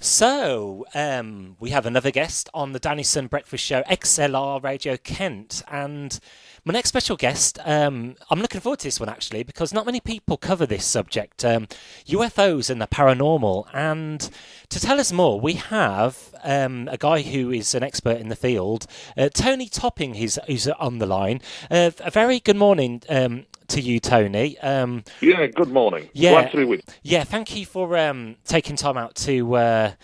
So, we have another guest on the Dannison Breakfast Show, XLR Radio Kent. And my next special guest, I'm looking forward to this one actually, because not many people cover this subject, UFOs and the paranormal. And to tell us more, we have a guy who is an expert in the field, Tony Topping, who's on the line. A very good morning to you, Tony. Yeah, good morning. Yeah, glad to be with you. Yeah, thank you for taking time out to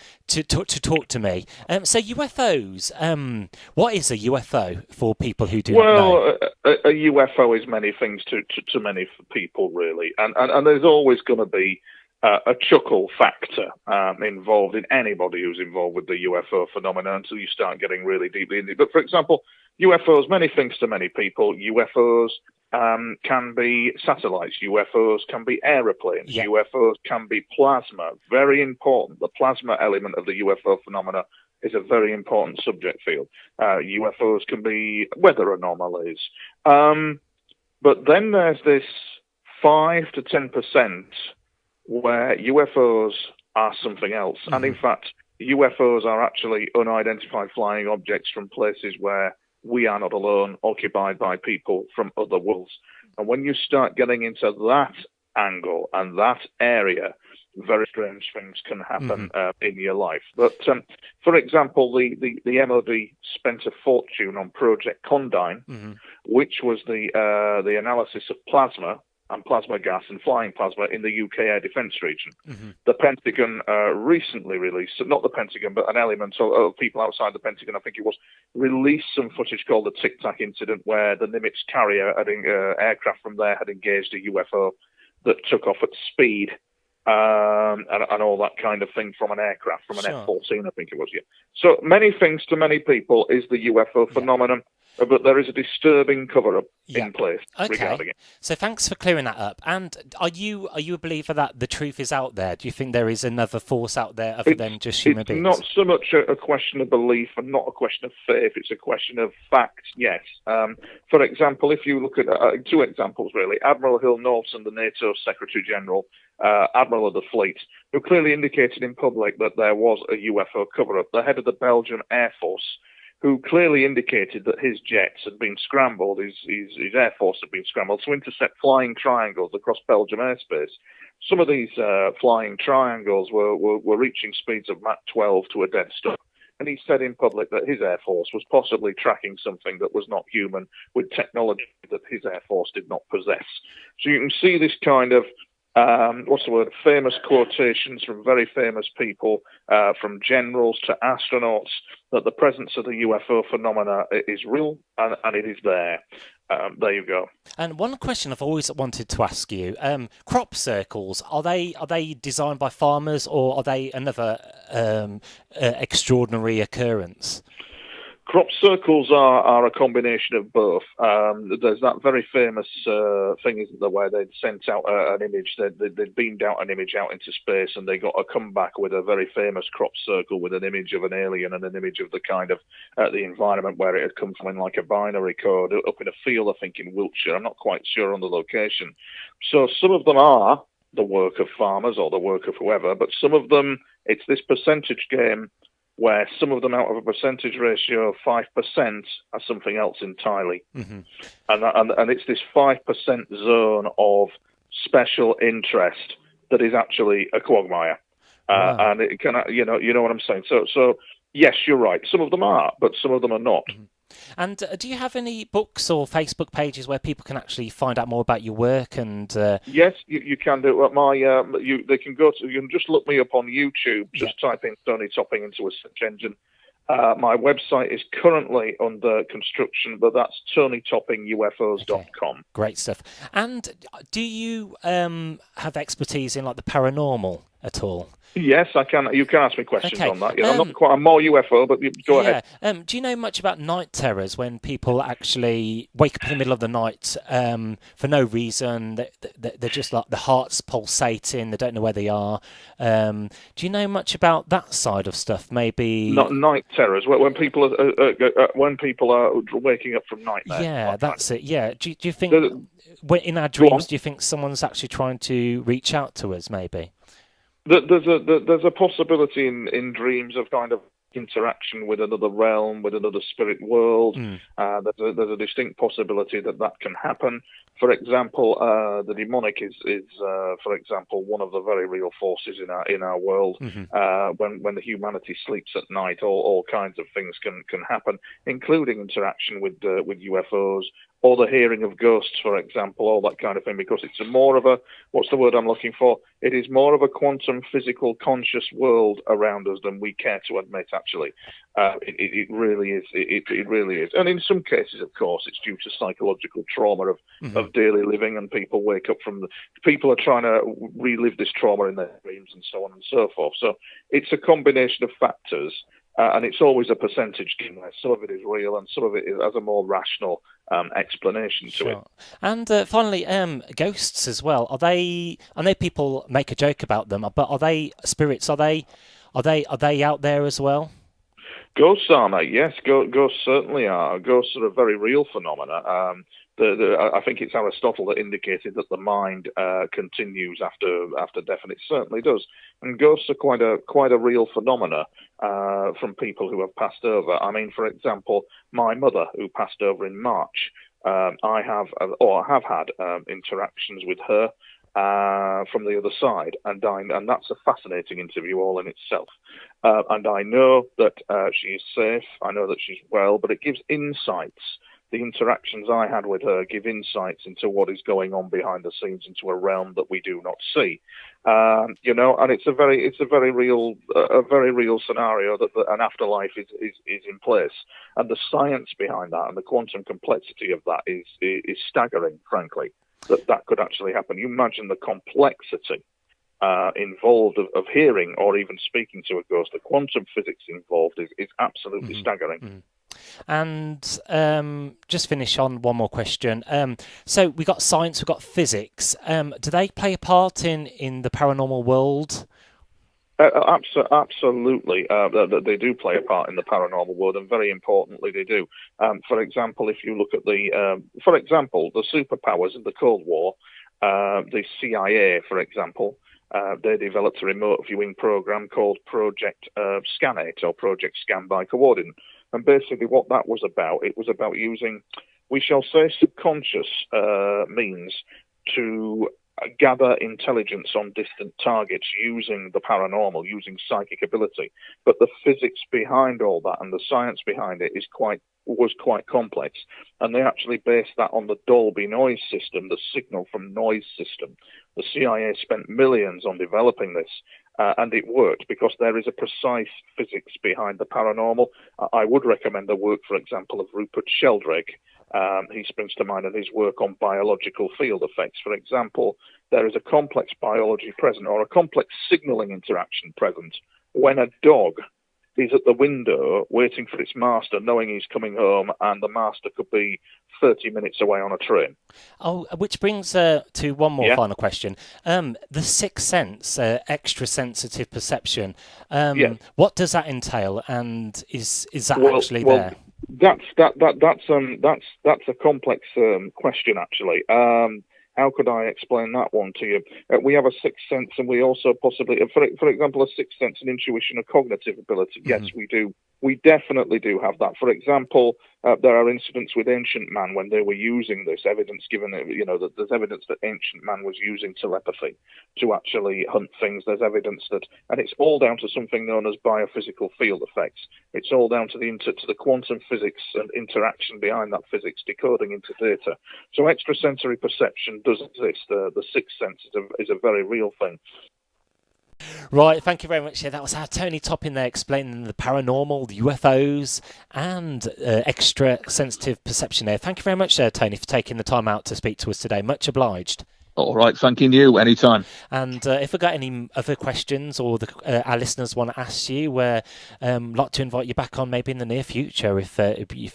talk to me. So UFOs, what is a UFO for people who do not know? Well, a UFO is many things to many people, really, and there's always going to be a chuckle factor involved in anybody who's involved with the UFO phenomenon until you start getting really deeply into it. But for example, UFOs, many things to many people. UFOs can be satellites. UFOs can be aeroplanes. Yeah. UFOs can be plasma. Very important. The plasma element of the UFO phenomena is a very important subject field. UFOs can be weather anomalies. But then there's this 5 to 10% where UFOs are something else. Mm-hmm. And in fact, UFOs are actually unidentified flying objects from places where we are not alone, occupied by people from other worlds. And when you start getting into that angle and that area, very strange things can happen in your life. But for example, the MOD spent a fortune on Project Condign, which was the analysis of plasma and plasma gas and flying plasma in the UK air defence region. The Pentagon recently released, not the Pentagon, but an element of people outside the Pentagon, I think it was, released some footage called the Tic Tac incident, where the Nimitz carrier aircraft from there had engaged a UFO that took off at speed and all that kind of thing from an aircraft, from an F-14, I think it was. Yeah. So many things to many people is the UFO phenomenon. But there is a disturbing cover-up in place regarding it. So thanks for clearing that up. And are you a believer that the truth is out there? Do you think there is another force out there other than just human beings? It's not so much a question of belief and not a question of faith. It's a question of fact, yes. For example, if you look at two examples, really. Admiral Hill Norton, the NATO Secretary-General, Admiral of the Fleet, who clearly indicated in public that there was a UFO cover-up. The head of the Belgian Air Force, who clearly indicated that his jets had been scrambled, his Air Force had been scrambled to intercept flying triangles across Belgium airspace. Some of these flying triangles were reaching speeds of Mach 12 to a dead stop. And he said in public that his Air Force was possibly tracking something that was not human with technology that his Air Force did not possess. So you can see this kind of famous quotations from very famous people, from generals to astronauts, that the presence of the UFO phenomena is real and it is there. There you go. And one question I've always wanted to ask you, crop circles, are they designed by farmers, or are they another extraordinary occurrence? Crop circles are a combination of both. There's that very famous thing, isn't there, where they'd sent out an image, they'd beamed out an image out into space, and they got a comeback with a very famous crop circle with an image of an alien and an image of the kind of the environment where it had come from, in like a binary code up in a field, I think in Wiltshire. I'm not quite sure on the location. So some of them are the work of farmers or the work of whoever, but some of them, it's this percentage game where some of them out of a percentage ratio of 5% are something else entirely. And it's this 5% zone of special interest that is actually a quagmire. And it can, you know what I'm saying? So yes, you're right. Some of them are, but some of them are not. And do you have any books or Facebook pages where people can actually find out more about your work? And yes, you can do it. They can go to. You can just look me up on YouTube. Just type in Tony Topping into a search engine. My website is currently under construction, but that's TonyToppingUFOs.com. Okay. Great stuff. And do you have expertise in like the paranormal at all? Yes, I can. You can ask me questions on that. I'm more UFO, but go ahead. Do you know much about night terrors, when people actually wake up in the middle of the night for no reason? They're just like the heart's pulsating. They don't know where they are. Do you know much about that side of stuff? Maybe not night terrors. When people are waking up from nightmares. Yeah, that's it. Yeah. Do you think in our dreams? Do you think someone's actually trying to reach out to us? Maybe. There's a possibility in dreams of kind of interaction with another realm, with another spirit world. There's a distinct possibility that can happen. For example, the demonic is for example, one of the very real forces in our world. When the humanity sleeps at night, all kinds of things can happen, including interaction with UFOs, or the hearing of ghosts, for example, all that kind of thing, because it's more of a, what's the word I'm looking for? It is more of a quantum physical conscious world around us than we care to admit, actually. It really is. It really is. And in some cases, of course, it's due to psychological trauma of daily living, and people wake up people are trying to relive this trauma in their dreams and so on and so forth. So it's a combination of factors. And it's always a percentage game where some of it is real and some of it has a more rational explanation to it. And finally, ghosts as well. Are they? I know people make a joke about them, but are they spirits? Are they out there as well? Ghosts are, mate. Yes, ghosts certainly are. Ghosts are a very real phenomena. I think it's Aristotle that indicated that the mind continues after death, and it certainly does. And ghosts are quite a real phenomena from people who have passed over. I mean, for example, my mother, who passed over in March, I have had interactions with her from the other side, and that's a fascinating interview all in itself. And I know that she is safe. I know that she's well, but it gives insights. The interactions I had with her give insights into what is going on behind the scenes, into a realm that we do not see. And it's a very real scenario that an afterlife is in place, and the science behind that and the quantum complexity of that is staggering, frankly. That could actually happen. You imagine the complexity involved of hearing or even speaking to a ghost. The quantum physics involved is absolutely staggering. And just finish on one more question. So we got science, we've got physics. Do they play a part in the paranormal world? Absolutely. They do play a part in the paranormal world, and very importantly, they do. For example, if you look at the superpowers of the Cold War, the CIA, for example, they developed a remote viewing program called Project Scan8, or Project Scan by Coordinate. And basically what that was about, it was about using, we shall say, subconscious means to gather intelligence on distant targets using the paranormal, using psychic ability. But the physics behind all that and the science behind it was quite complex. And they actually based that on the Dolby noise system, the signal from noise system. The CIA spent millions on developing this, and it worked because there is a precise physics behind the paranormal. I would recommend the work, for example, of Rupert Sheldrake. He springs to mind in his work on biological field effects. For example, there is a complex biology present, or a complex signaling interaction present, when a dog is at the window waiting for its master, knowing he's coming home, and the master could be 30 minutes away on a train. Oh, which brings to one more final question. The sixth sense, extra-sensitive perception, what does that entail, and is that actually there? That's a complex question, actually. How could I explain that one to you? We have a sixth sense, and we also possibly, for example, a sixth sense and intuition, a cognitive ability. Yes, we do. We definitely do have that. For example, there are incidents with ancient man when they were using this evidence, given that there's evidence that ancient man was using telepathy to actually hunt things. There's evidence that, and it's all down to something known as biophysical field effects. It's all down to the quantum physics and interaction behind that physics decoding into data. So extrasensory perception does exist. The sixth sense is a very real thing. Right, thank you very much. Yeah, that was our Tony Toppin there explaining the paranormal, the UFOs, and extra sensitive perception there. Thank you very much, Tony, for taking the time out to speak to us today. Much obliged. All right, thanking you. Anytime. And if we've got any other questions or our listeners want to ask you, we'd like to invite you back on maybe in the near future if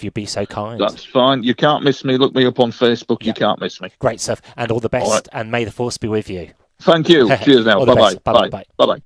you'd be so kind. That's fine. You can't miss me. Look me up on Facebook. You can't miss me. Great stuff. And all the best. All right. And may the force be with you. Thank you. Cheers now. Bye-bye. Bye-bye. Bye-bye.